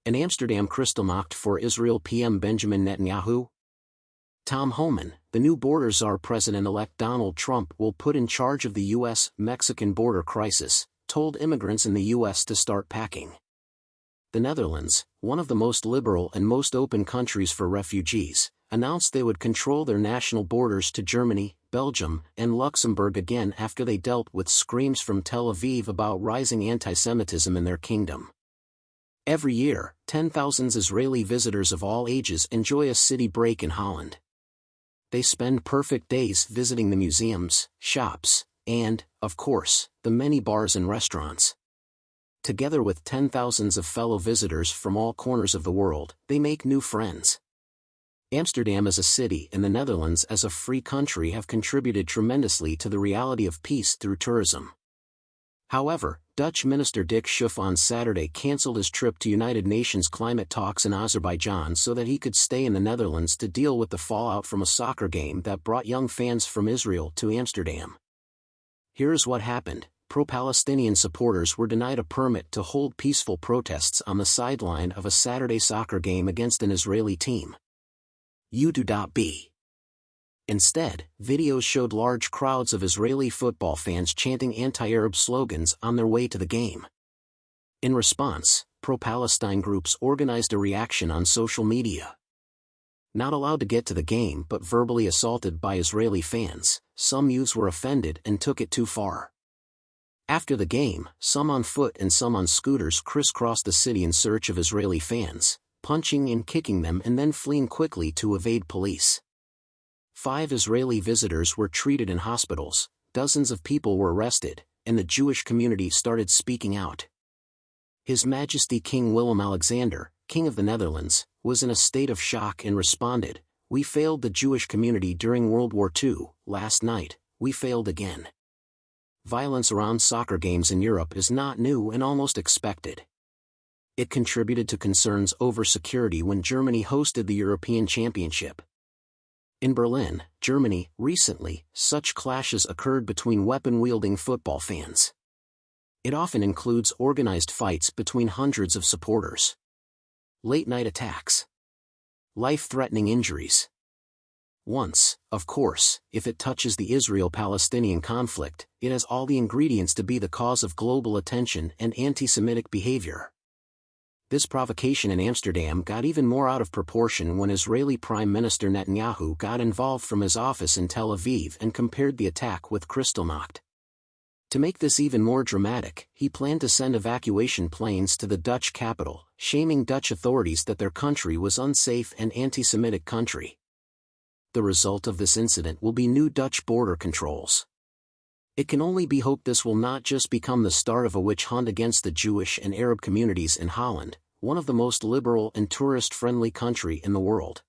An Amsterdam Kristallnacht for Israel PM Benjamin Netanyahu? Tom Homan, the new border czar President-elect Donald Trump will put in charge of the U.S.-Mexican border crisis, told immigrants in the U.S. to start packing. The Netherlands, one of the most liberal and most open countries for refugees, announced they would control their national borders to Germany, Belgium, and Luxembourg again after they dealt with screams from Tel Aviv about rising antisemitism in their kingdom. Every year, 10,000 Israeli visitors of all ages enjoy a city break in Holland. They spend perfect days visiting the museums, shops, and, of course, the many bars and restaurants. Together with 10,000 of fellow visitors from all corners of the world, they make new friends. Amsterdam as a city and the Netherlands as a free country have contributed tremendously to the reality of peace through tourism. However, Dutch Minister Dick Schoof on Saturday cancelled his trip to United Nations climate talks in Azerbaijan so that he could stay in the Netherlands to deal with the fallout from a soccer game that brought young fans from Israel to Amsterdam. Here's what happened. Pro-Palestinian supporters were denied a permit to hold peaceful protests on the sideline of a Saturday soccer game against an Israeli team. U2.B. Instead, videos showed large crowds of Israeli football fans chanting anti-Arab slogans on their way to the game. In response, pro-Palestine groups organized a reaction on social media. Not allowed to get to the game but verbally assaulted by Israeli fans, some youths were offended and took it too far. After the game, some on foot and some on scooters crisscrossed the city in search of Israeli fans, punching and kicking them and then fleeing quickly to evade police. 5 Israeli visitors were treated in hospitals, dozens of people were arrested, and the Jewish community started speaking out. His Majesty King Willem-Alexander, King of the Netherlands, was in a state of shock and responded, "We failed the Jewish community during World War II, last night, we failed again." Violence around soccer games in Europe is not new and almost expected. It contributed to concerns over security when Germany hosted the European Championship. In Berlin, Germany, recently, such clashes occurred between weapon-wielding football fans. It often includes organized fights between hundreds of supporters. Late-night attacks. Life-threatening injuries. Once, of course, if it touches the Israel-Palestinian conflict, it has all the ingredients to be the cause of global attention and anti-Semitic behavior. This provocation in Amsterdam got even more out of proportion when Israeli Prime Minister Netanyahu got involved from his office in Tel Aviv and compared the attack with Kristallnacht. To make this even more dramatic, he planned to send evacuation planes to the Dutch capital, shaming Dutch authorities that their country was unsafe and anti-Semitic country. The result of this incident will be new Dutch border controls. It can only be hoped this will not just become the start of a witch hunt against the Jewish and Arab communities in Holland, one of the most liberal and tourist-friendly country in the world.